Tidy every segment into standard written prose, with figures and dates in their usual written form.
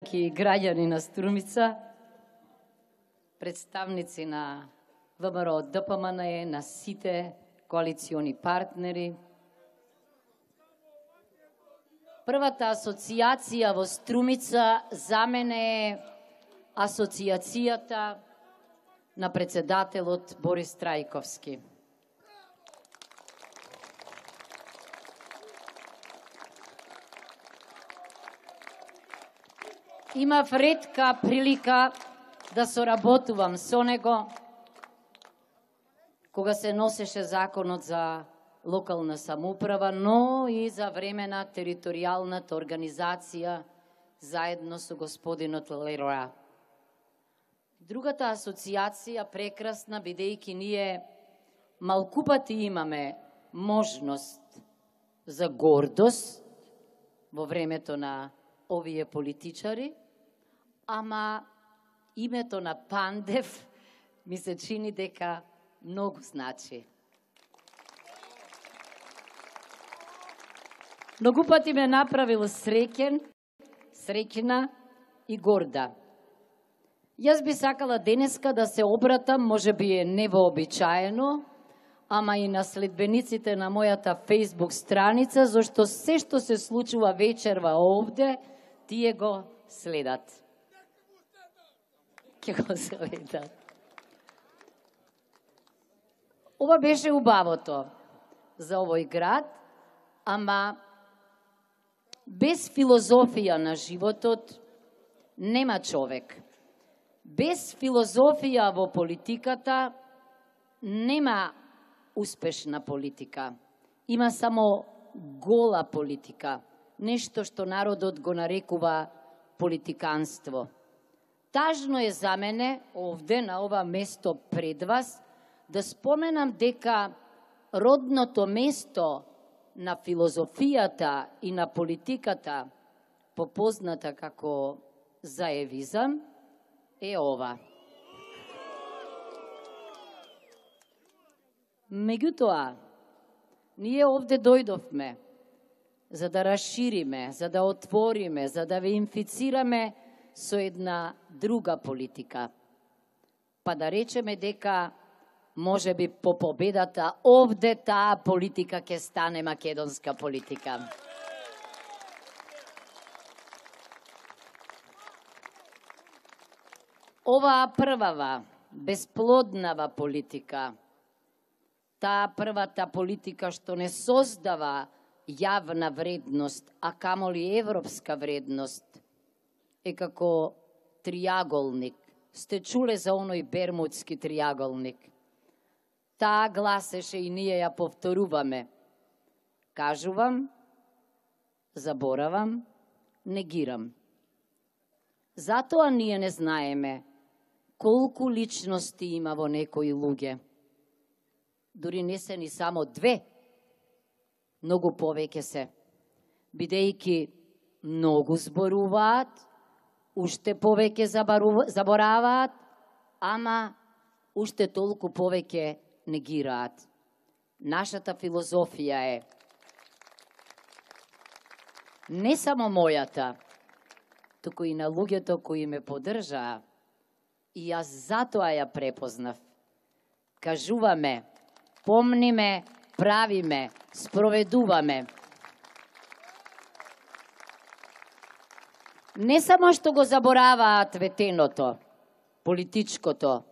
драги граѓани на Струмица, представници на ВМРО ДПМНЕ, на сите коалициони партнери. Првата асоциација во Струмица за мене е асоциацијата на председателот Борис Трајковски. Имав ретка прилика да соработувам со него кога се носеше законот за локална самоуправа, но и за време на територијалната организација заедно со господинот Лероа. Другата асоциација прекрасна, бидејќи ние малкупати имаме можност за гордост во времето на овие политичари, ама името на Пандев ми се чини дека многу значи. Многу пати ме направил среќна и горда. Јас би сакала денеска да се обратам, може би е невообичаено, ама и на следбениците на мојата Facebook страница, зашто се што се случува вечерва овде, тие го следат. Ке го следат. Ова беше убавото за овој град, ама без филозофија на животот нема човек. Без филозофија во политиката нема успешна политика. Има само гола политика. Нешто што народот го нарекува политиканство. Тажно е за мене, овде на ова место пред вас, да споменам дека родното место на филозофијата и на политиката, попозната како заевизам, е ова. Меѓутоа, ние овде дојдовме за да расшириме, за да отвориме, за да ве инфицираме со една друга политика. Па да речеме дека може би по победата овде таа политика ќе стане македонска политика. Оваа првава, бесплоднава политика, таа првата политика што не создава јавна вредност, а камоли европска вредност, е како триаголник. Сте чуле за оној бермудски триаголник? Таа гласеше и ние ја повторуваме. Кажувам, заборавам, негирам. Затоа ние не знаеме колку личности има во некои луѓе. Дури не се ни само две, многу повеќе се, бидејќи многу зборуваат, уште повеќе забораваат, ама уште толку повеќе негираат. Нашата филозофија е не само мојата, туку и на луѓето кои ме поддржаа, и јас затоа ја препознав. Кажуваме, помниме, правиме, спроведуваме. Не само што го забораваат ветеното, политичкото,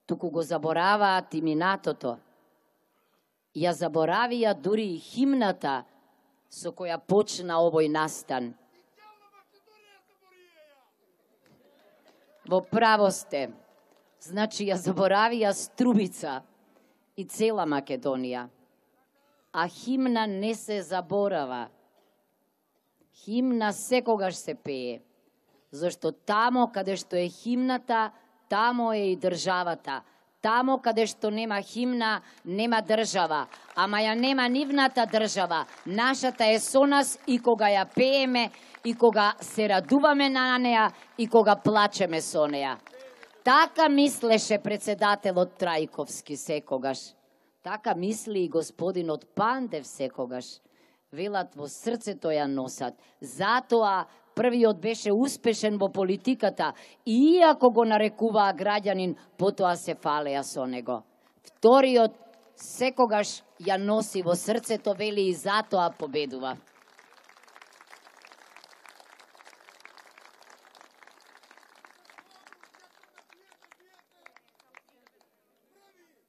туку го забораваат и минатото. Ја заборавија дури и химната со која почна овој настан. Во право сте. Значи, ја заборавија Струмица и цела Македонија. А химна не се заборава. Химна секогаш се пее. Зашто тамо каде што е химната, тамо е и државата. Тамо каде што нема химна, нема држава. Ама ја нема нивната држава. Нашата е со нас и кога ја пееме, и кога се радуваме на неа, и кога плачеме со неа. Така мислеше председателот Трајковски секогаш. Така мисли и господинот Пандев секогаш. Велат, во срцето ја носат. Затоа првиот беше успешен во политиката и иако го нарекуваа граѓанин, потоа се фалеа со него. Вториот секогаш ја носи во срцето, вели, и затоа победува.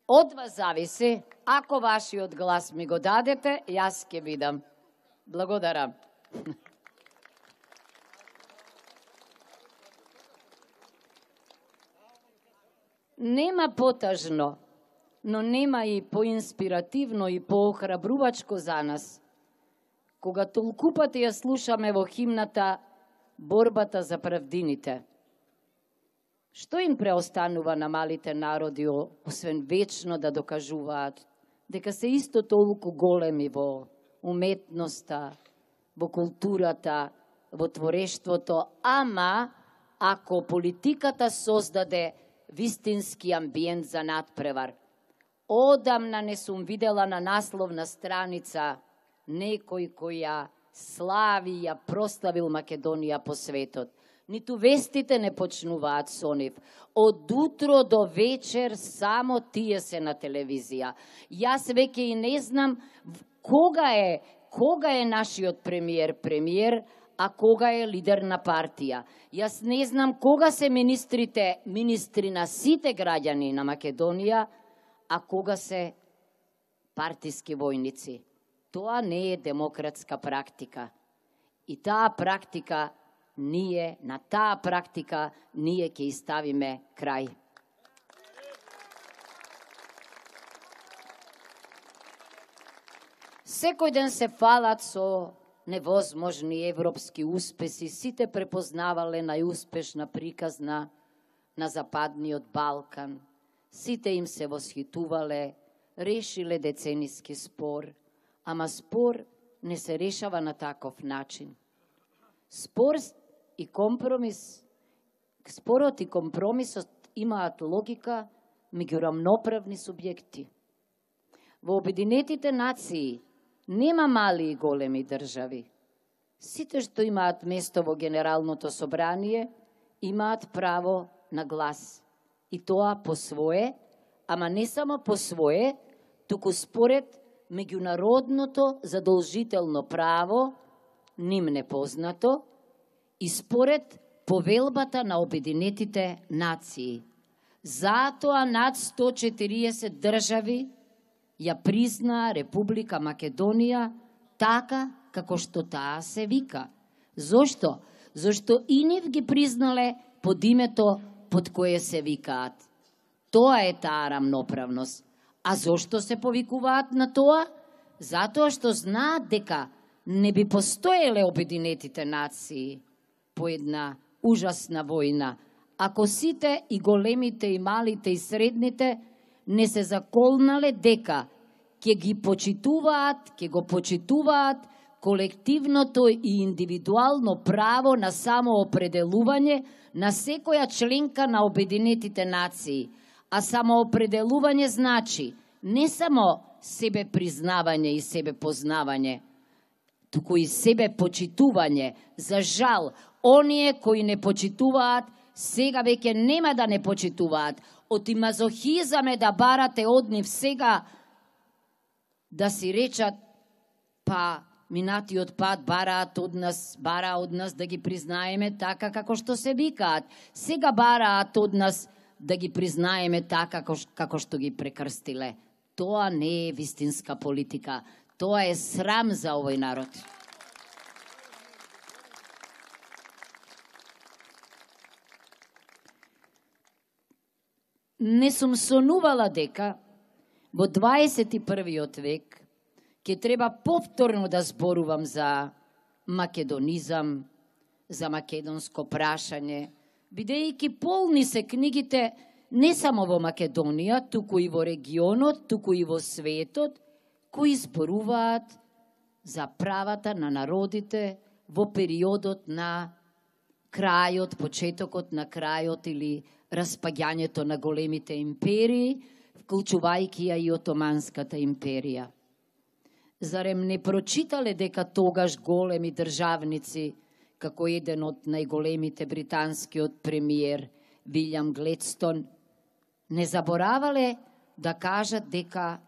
Од вас зависи, ако вашиот глас ми го дадете, јас ќе бидам. Благодарам. Нема потажно, но нема и поинспиративно и поохрабрувачко за нас, кога толку пати ја слушаме во химната борбата за правдините. Што им преостанува на малите народи, освен вечно да докажуваат дека се исто толку големи во уметноста, во културата, во творештвото, ама ако политиката создаде вистински амбиент за надпревар. Одамна не сум видела на насловна страница некој кој ја слави, ја прославил Македонија по светот. Ниту вестите не почнуваат со нив. Од утро до вечер само тие се на телевизија. Јас веќе и не знам кога е нашиот премиер, а кога е лидер на партија. Јас не знам кога се министри на сите граѓани на Македонија, а кога се партиски војници. Тоа не е демократска практика. И на таа практика ние ќе ставиме крај. Секој ден се фалат со невозможни европски успеси, сите препознавале најуспешна приказна на Западниот Балкан. Сите им се восхитувале, решиле децениски спор, ама спор не се решава на таков начин. Спорот и компромисот имаат логика меѓу рамноправни субјекти. Во Обединетите нации нема мали и големи држави. Сите што имаат место во Генералното собрание имаат право на глас. И тоа по свое, ама не само по свое, туку според меѓународното задолжително право, ним непознато, и според повелбата на Обединетите нации. Затоа над 140 држави ја признаа Република Македонија така како што таа се вика. Зошто? Зошто и нив ги признале под името под кое се викаат. Тоа е таа рамноправност. А зошто се повикуваат на тоа? Затоа што знаат дека не би постоеле Обединетите нации по една ужасна војна, ако сите и големите и малите и средните не се заколнале дека ќе го почитуваат колективното и индивидуално право на самоопределување на секоја членка на Обединетите нации. А самоопределување значи не само себе признавање и себе познавање, туку и себе почитување. За жал, оние кои не почитуваат, сега веќе нема да не почитуваат. Оти мазохизам е да барате од нив сега да си речат, па минатиот пат бара од нас да ги признаеме така како што се викаат. Сега бараат од нас да ги признаеме така како што ги прекрстиле. Тоа не е вистинска политика. Тоа е срам за овој народ. Не сум сонувала дека во 21. век ќе треба повторно да зборувам за македонизам, за македонско прашање, бидејќи полни се книгите не само во Македонија, туку и во регионот, туку и во светот, кои зборуваат за правата на народите во периодот на крајот, почетокот на крајот или распаѓањето на големите империи, вклучувајќи ја и Отоманската империја. Зарем не прочитале дека тогаш големи државници како еден од најголемите британскиот премиер Вилјам Гледстон, не заборавале да кажат дека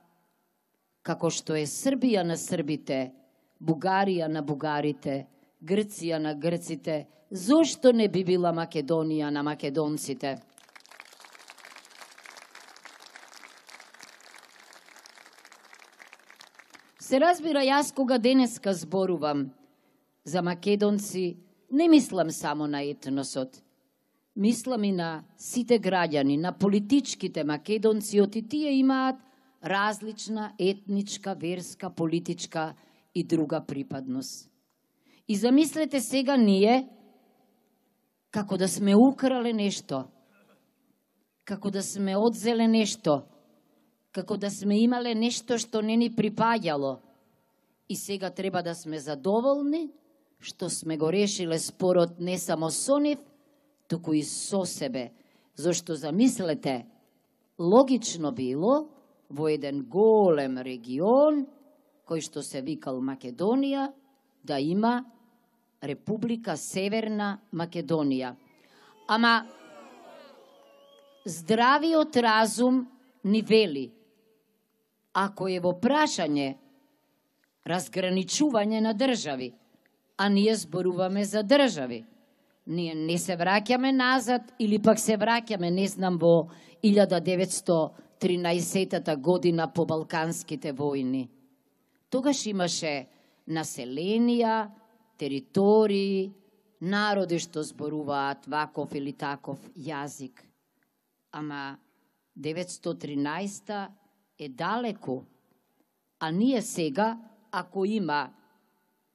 како што е Србија на србите, Бугарија на бугарите, Грција на грците, зошто не би била Македонија на македонците? Се разбира, јас кога денеска зборувам за македонци, не мислам само на етносот. Мислам и на сите граѓани, на политичките македонци, оти тие имаат различна етничка, верска, политичка и друга припадност. И замислете сега ние, како да сме украле нешто, како да сме одзеле нешто, како да сме имале нешто што не ни припаѓало. И сега треба да сме задоволни што сме го решиле спорот не само со нив, туку и со себе. Зошто замислете, логично било во еден голем регион, кој што се викал Македонија, да има Република Северна Македонија. Ама здравиот разум ни вели, ако е во прашање разграничување на држави, а ние зборуваме за држави, ние не се враќаме назад или пак се враќаме, не знам, во 1913 година по Балканските војни. Тогаш имаше населенија, територии, народи што зборуваат ваков или таков јазик. Ама 913 е далеко, а ние сега, ако има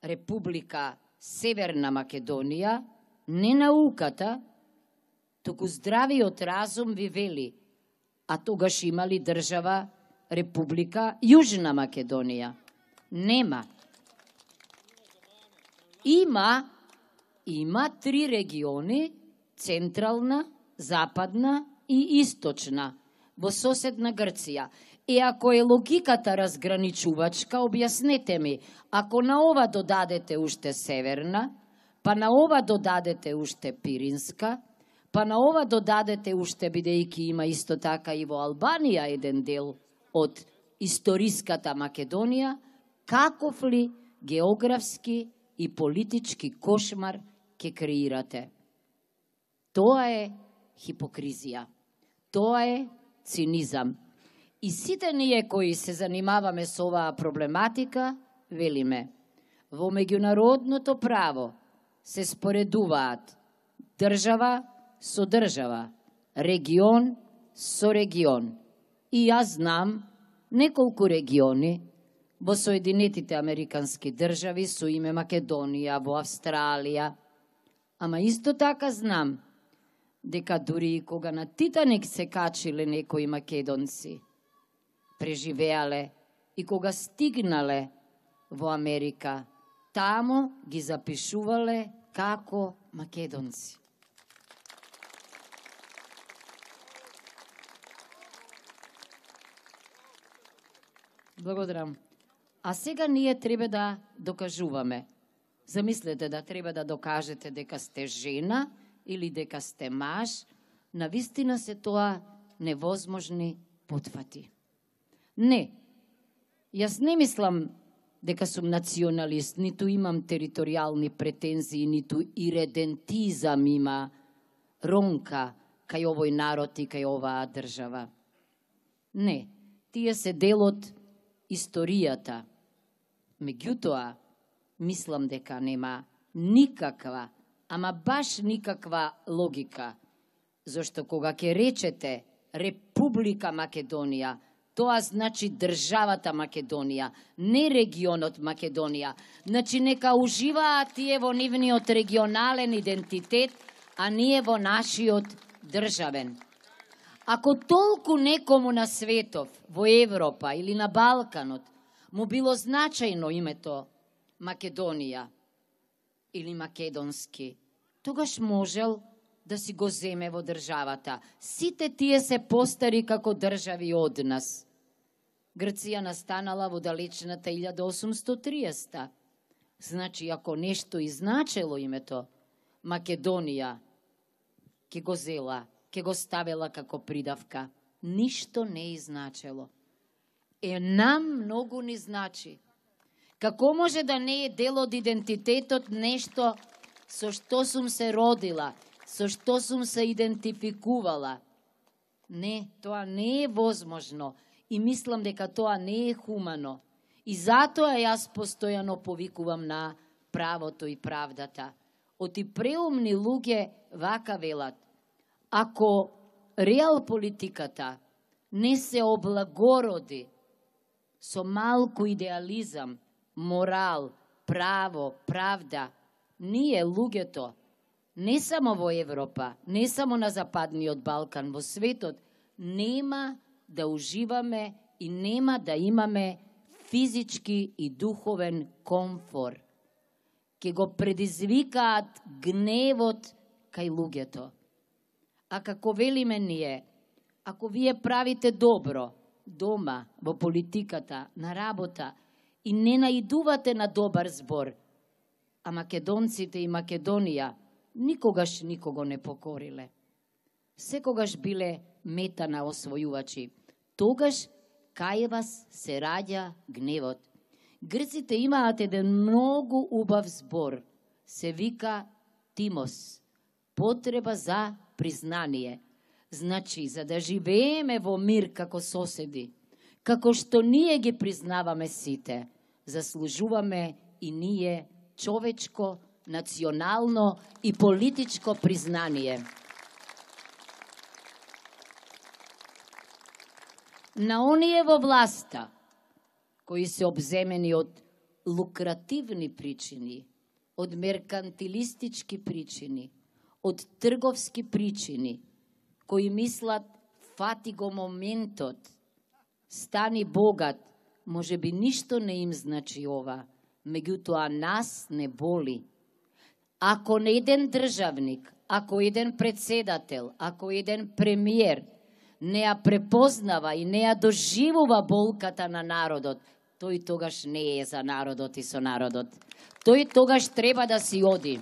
Република Северна Македонија, не науката, туку здравиот разум ви вели, а тогаш има ли држава Република Јужна Македонија? Нема. Има 3 региони, централна, западна и источна, во соседна Грција. И ако е логиката разграничувачка, објаснете ми, ако на ова додадете уште северна, па на ова додадете уште Пиринска, па на ова додадете уште, бидејќи има исто така и во Албанија еден дел од историската Македонија, каков ли географски и политички кошмар ке креирате? Тоа е хипокризија. Тоа е цинизам. И сите ние кои се занимаваме со оваа проблематика, велиме, во меѓународното право се споредуваат држава со држава, регион со регион. И јас знам неколку региони во Соединетите Американски држави со име Македонија, во Австралија. Ама исто така знам дека дури и кога на Титаник се качиле некои македонци, преживеале и кога стигнале во Америка, тамо ги запишувале како македонци. Благодарам. А сега ние треба да докажуваме. Замислете да треба да докажете дека сте жена или дека сте маж, навистина се тоа невозможни потфати. Не, јас не мислам дека сум националист, ниту имам територијални претензии, ниту иредентизам има ронка кај овој народ и кај оваа држава. Не, тие се дел од историјата. Меѓутоа, мислам дека нема никаква, ама баш никаква логика, зашто кога ќе речете Република Македонија, тоа значи државата Македонија, не регионот Македонија. Значи нека уживаат тие во нивниот регионален идентитет, а ние во нашиот државен. Ако толку некому на светов, во Европа или на Балканот, му било значајно името Македонија или македонски, тогаш можел да си го земе во државата. Сите тие се постари како држави од нас. Грција настанала во далечната 1830. Значи, ако нешто изначело името Македонија, ке го зела, ке го ставила како придавка. Ништо не изначело. Нам многу ни значи. Како може да не е дел од идентитетот нешто со што сум се родила, со што сум се идентификувала? Не, тоа не е возможно и мислам дека тоа не е хумано. И затоа јас постојано повикувам на правото и правдата. Оти преумни луѓе вака велат: ако реал политиката не се облагороди со малку идеализам, морал, право, правда, ние луѓето, не само во Европа, не само на Западниот Балкан, во светот, нема да уживаме и нема да имаме физички и духовен комфор. Ке го предизвикаат гневот кај луѓето. А како велиме ние, ако вие правите добро, дома, во политиката, на работа, и не наидувате на добар збор, а македонците и Македонија никогаш никого не покориле. Секогаш биле мета на освојувачи. Тогаш кај вас се раѓа гневот. Грците имаат еден многу убав збор. Се вика тимос. Потреба за признание. Значи, за да живееме во мир како соседи, како што ние ги признаваме сите, заслужуваме и ние човечко, национално и политичко признание. На оние во власта, кои се обземени од лукративни причини, од меркантилистички причини, од трговски причини, кои мислат фати го моментот, стани богат, може би ништо не им значи ова, меѓутоа нас не боли. Ако не еден државник, ако еден председател, ако еден премиер не ја препознава и не ја доживува болката на народот, тој тогаш не е за народот и со народот. Тој тогаш треба да си оди.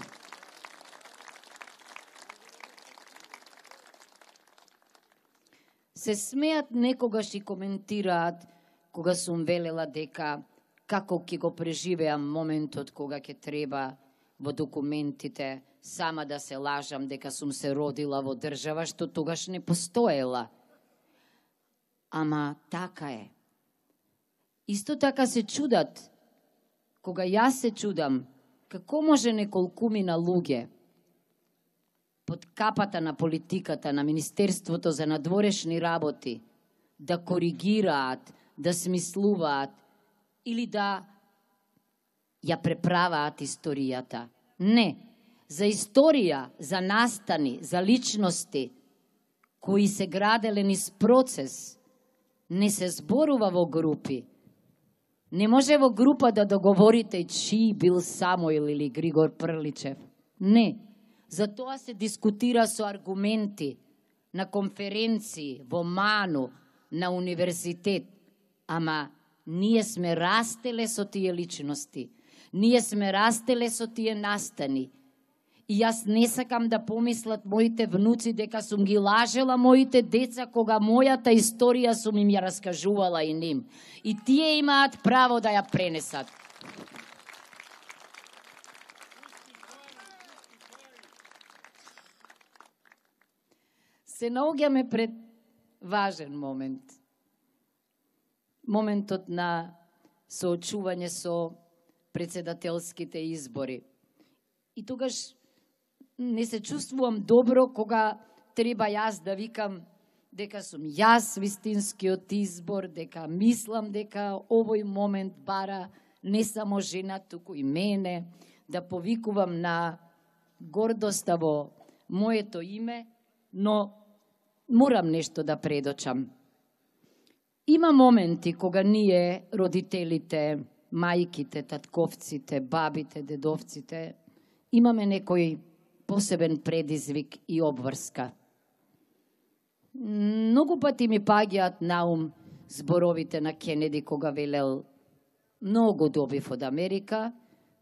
Се смеат некогаш и коментираат кога сум велела дека како ќе го преживеам моментот кога ќе треба во документите сама да се лажам дека сум се родила во држава што тогаш не постоела. Ама така е. Исто така се чудат, кога јас се чудам, како може неколкумина луѓе под капата на политиката на Министерството за надворешни работи да коригираат, да смислуваат или да ја преправаат историјата. Не, за историја, за настани, за личности кои се граделе низ процес, не се зборува во групи. Не може во група да договорите чии бил Самоил или Григор Прличев. Не. Затоа се дискутира со аргументи на конференции, во Ману, на универзитет. Ама ние сме растеле со тие личности. Ние сме растеле со тие настани. И јас не сакам да помислат моите внуци дека сум ги лажела моите деца кога мојата историја сум им ја раскажувала и ним. И тие имаат право да ја пренесат. Се наоѓаме пред важен момент. Моментот на соочување со председателските избори. И тогаш не се чувствувам добро кога треба јас да викам дека сум јас вистинскиот избор, дека мислам дека овој момент бара не само жена, туку и мене, да повикувам на гордоста во моето име, но морам нешто да предочам. Има моменти кога ние, родителите, мајките, татковците, бабите, дедовците, имаме некој посебен предизвик и обврска. Многу пати ми паѓаат на ум зборовите на Кенеди кога велел: многу добив од Америка,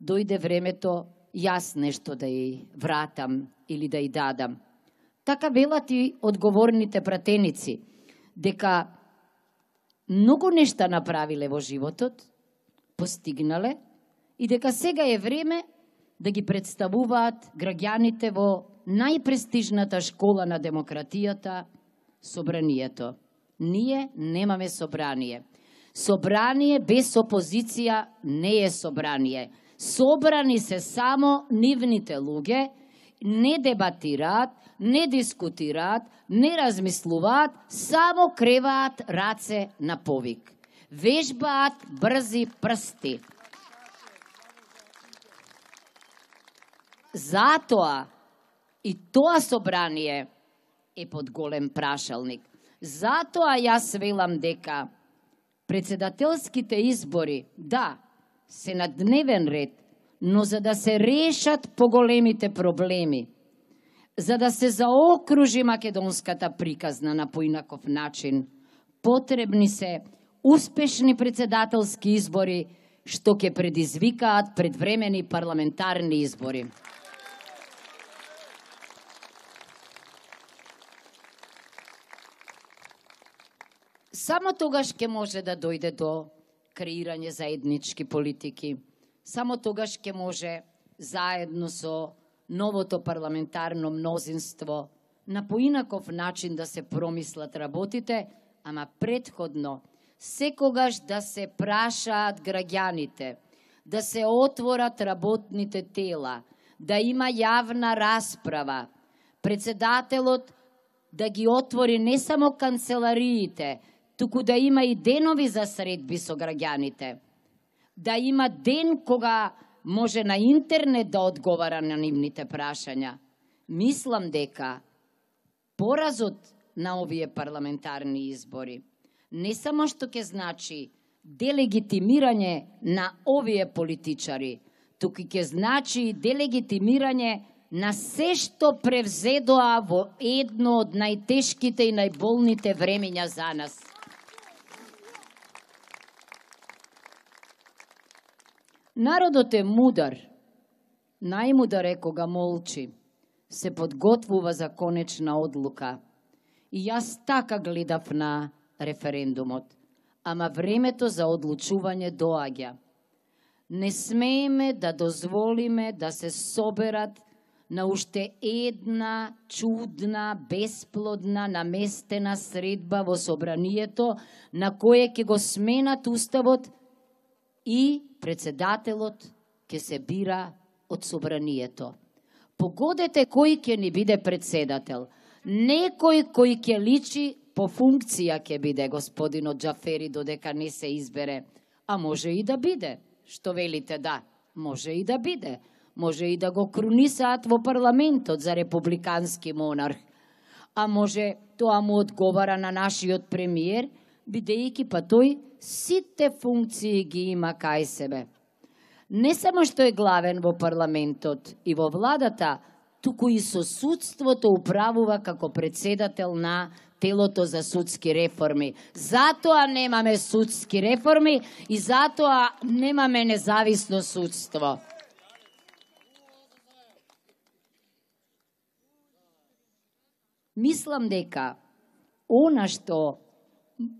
дојде времето јас нешто да ја вратам или да ја дадам. Така велат и одговорните пратеници, дека многу нешта направиле во животот, постигнале, и дека сега е време да ги представуваат граѓаните во најпрестижната школа на демократијата, собранието. Ние немаме собрание. Собрание без опозиција не е собрание. Собрани се само нивните луѓе, не дебатираат, не дискутираат, не размислуваат, само креваат раце на повик. Вежбаат брзи прсти. Затоа и тоа собрание е под голем прашалник. Затоа јас велам дека председателските избори, да, се на дневен ред, но за да се решат поголемите проблеми, за да се заокружи македонската приказна на поинаков начин, потребни се успешни председателски избори што ќе предизвикаат предвремени парламентарни избори. Само тогаш ќе може да дојде до креирање заеднички политики. Само тогаш ќе може заедно со новото парламентарно мнозинство на поинаков начин да се промислат работите, ама предходно секогаш да се прашаат граѓаните, да се отворат работните тела, да има јавна расправа, председателот да ги отвори не само канцелариите, туку да има и денови за средби со граѓаните. Да има ден кога може на интернет да одговара на нивните прашања. Мислам дека поразот на овие парламентарни избори не само што ќе значи делегитимирање на овие политичари, туку ќе значи и делегитимирање на се што превзедоа во едно од најтешките и најболните времења за нас. Народот е мудар. Најмудар е кога молчи, се подготвува за конечна одлука. И јас така гледав на референдумот, ама времето за одлучување доаѓа. Не смееме да дозволиме да се соберат на уште една чудна, бесплодна, наместена средба во собранието, на кое ќе го сменат уставот и председателот ќе се бира од собранието. Погодете кој ќе ни биде председател. Некој кој ќе личи по функција ќе биде господинот Џафери додека не се избере. А може и да биде. Што велите, да, може и да биде. Може и да го крунисаат во парламентот за републикански монарх. А може тоа му одговара на нашиот премиер, бидејќи па тој сите функции ги има кај себе. Не само што е главен во парламентот и во владата, туку и со судството управува како председател на телото за судски реформи. Затоа немаме судски реформи и затоа немаме независно судство. Мислам дека она што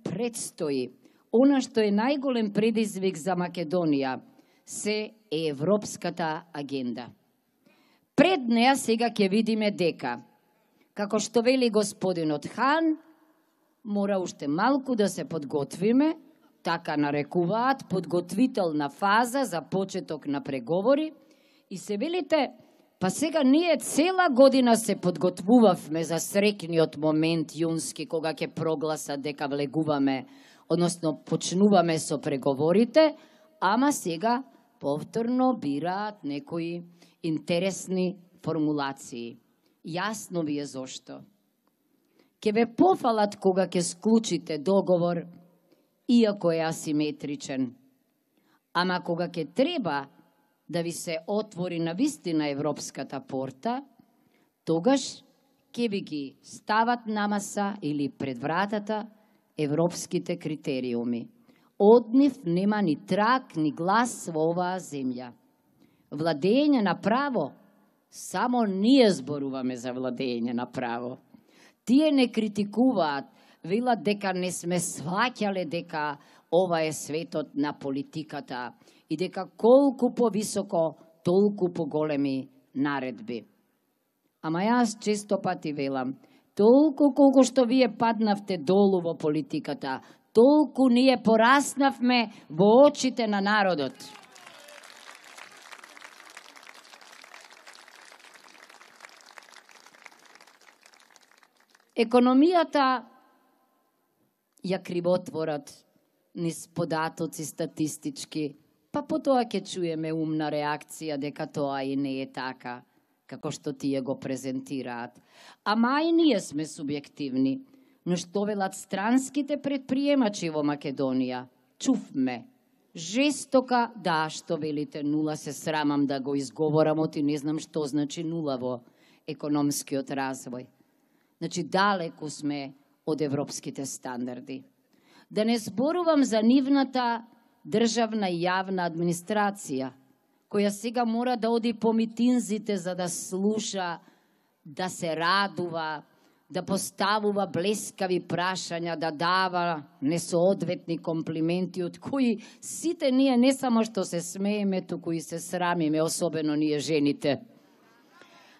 предстои, она што е најголем предизвик за Македонија, се е европската агенда. Пред неа сега ќе видиме дека, како што вели господинот Хан, мора уште малку да се подготвиме, така нарекуваат, подготвителна фаза за почеток на преговори, и се велите, па сега ние цела година се подготвувавме за срекниот момент јунски, кога ќе прогласат дека влегуваме, односно почнуваме со преговорите, ама сега повторно бираат некои интересни формулации. Јасно ви е зошто. Ке ве пофалат кога ќе склучите договор, иако е асиметричен. Ама кога ќе треба да ви се отвори на вистина европската порта, тогаш ќе ви ги стават на маса или пред вратата европските критериуми. Од нив нема ни трак, ни глас во оваа земја. Владење на право, само ние зборуваме за владење на право. Тие не критикуваат, велат дека не сме сваќале дека ова е светот на политиката и дека колку повисоко, толку поголеми наредби. Ама јас често пати велам, толку колку што вие паднавте долу во политиката, толку ние пораснавме во очите на народот. Економијата ја кривотворат низ податоци статистички, па потоа ќе чуеме умна реакција дека тоа и не е така, како што тие го презентираат. Ама и ние сме субјективни, но што велат странските предприемачи во Македонија? Чувме. Жестока, да, што велите нула, се срамам да го изговорам, оти не знам што значи нула во економскиот развој. Значи, далеку сме од европските стандарди. Да не зборувам за нивната државна и јавна администрација, која сега мора да оди по митинзите за да слуша, да се радува, да поставува блескави прашања, да дава несоодветни комплименти, од кои сите ние не само што се смееме, туку и се срамиме, особено ние жените.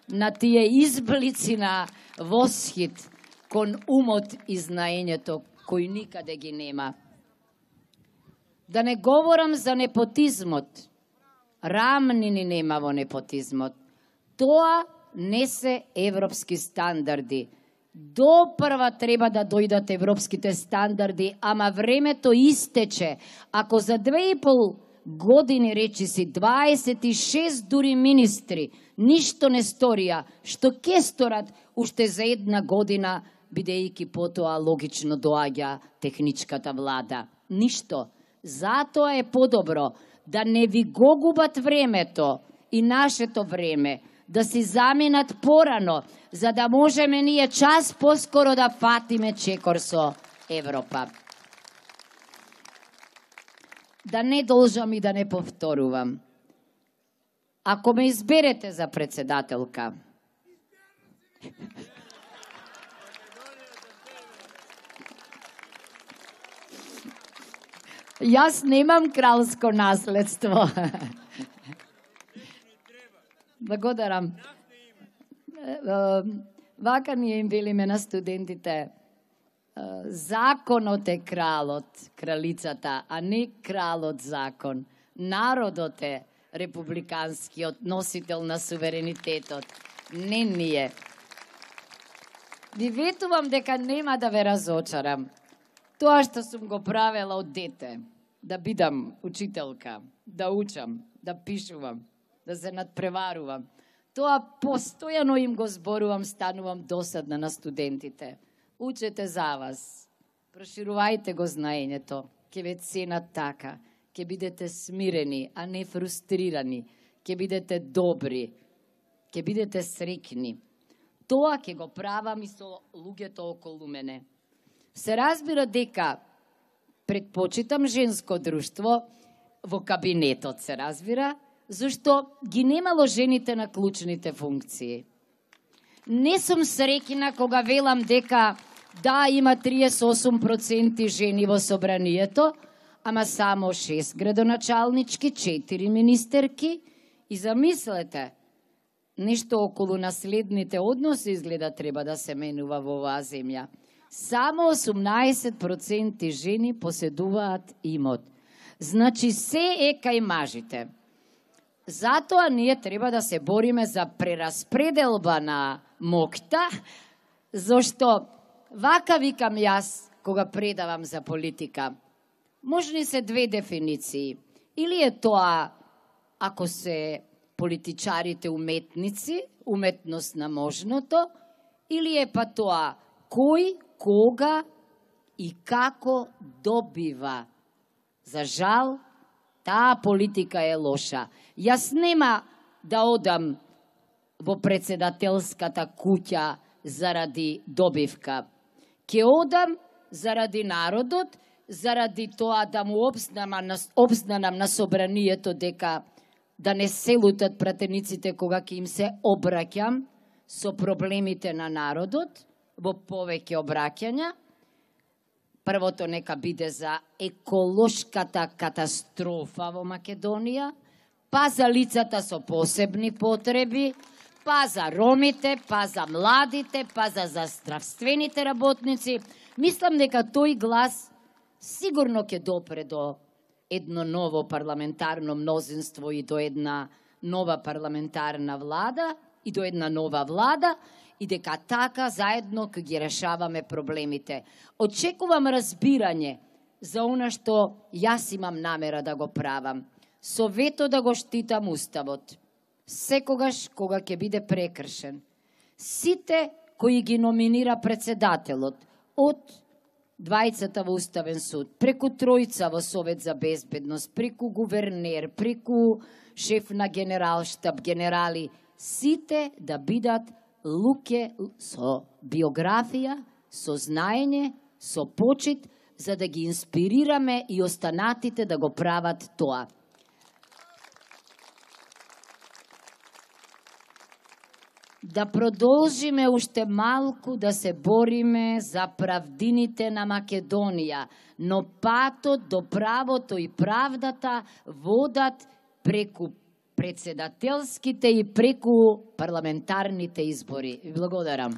На тие изблици на восхит кон умот и знаењето, кој никаде ги нема. Да не говорам за непотизмот. Рамнини нема во непотизмот. Тоа не се европски стандарди. Допрва треба да дојдат европските стандарди, ама времето истече. Ако за 2,5 години, речиси, 26 дури министри ништо не сторија, што ќе сторат уште за 1 година, бидејќи потоа логично доаѓа техничката влада. Ништо. Затоа е подобро да не ви го губат времето и нашето време, да си заминат порано, за да можеме ние час поскоро да фатиме чекор со Европа. Да не должам и да не повторувам. Ако ме изберете за председателка, јас немам кралско наследство. Благодарам. Вака ние им велиме на студентите. Законот е кралот, кралицата, а не кралот закон. Народот е републиканскиот носител на суверенитетот. Не ние. Ви ветувам дека нема да ве разочарам. Тоа што сум го правела од дете, да бидам учителка, да учам, да пишувам, да се надпреварувам. Тоа постојано им го зборувам, станувам досадна на студентите. Учете за вас. Проширувајте го знаењето. Ке ве ценат така. Ке бидете смирени, а не фрустрирани. Ке бидете добри. Ке бидете среќни. Тоа ке го правам и со луѓето околу мене. Се разбира дека предпочитам женско друштво во кабинетот, се разбира, зашто ги немало жените на клучните функции. Не сум среќна кога велам дека да, има 38% жени во собранието, ама само 6 градоначалнички, 4 министерки и замислете, нешто околу наследните односи изгледа треба да се менува во оваа земја. Само 18% жени поседуваат имот. Значи се е кај мажите. Затоа ние треба да се бориме за прераспределба на моќта, зашто вака викам јас кога предавам за политика. Можни се две дефиниции. Или е тоа ако се политичарите уметници, уметност на можното, или е па тоа кој, кога и како добива. За жал, таа политика е лоша. Јас нема да одам во председателската куќа заради добивка. Ке одам заради народот, заради тоа да му обзнанам на собранието дека да не се лутат пратениците кога ќе им се обраќам со проблемите на народот, во повеќе обраќања. Првото нека биде за еколошката катастрофа во Македонија, па за лицата со посебни потреби, па за ромите, па за младите, па за здравствените работници. Мислам дека тој глас сигурно ќе допре до едно ново парламентарно мнозинство и до една нова парламентарна влада и до една нова влада и дека така заедно ќе ги решаваме проблемите. Очекувам разбирање за она што јас имам намера да го правам. Совето да го штитам уставот. Секогаш кога ќе биде прекршен. Сите кои ги номинира председателот од двајцата во Уставен суд, преку тројца во Совет за безбедност, преку гувернер, преку шеф на генералштаб, генерали, сите да бидат луѓе со биографија, со знаење, со почит, за да ги инспирираме и останатите да го прават тоа. Да продолжиме уште малку да се бориме за правдините на Македонија, но патот до правото и правдата водат преку председателските и преку парламентарните избори. Ви благодарам.